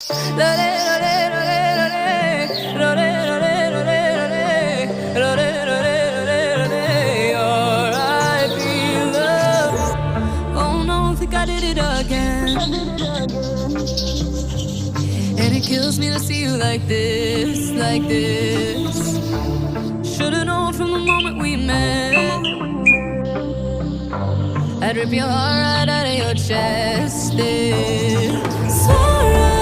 R.I.P. love. Oh no, think I did it again. And it kills me to see you like this, like this. Should've known from the moment we met. I'd rip your heart right out of your chest. It's alright.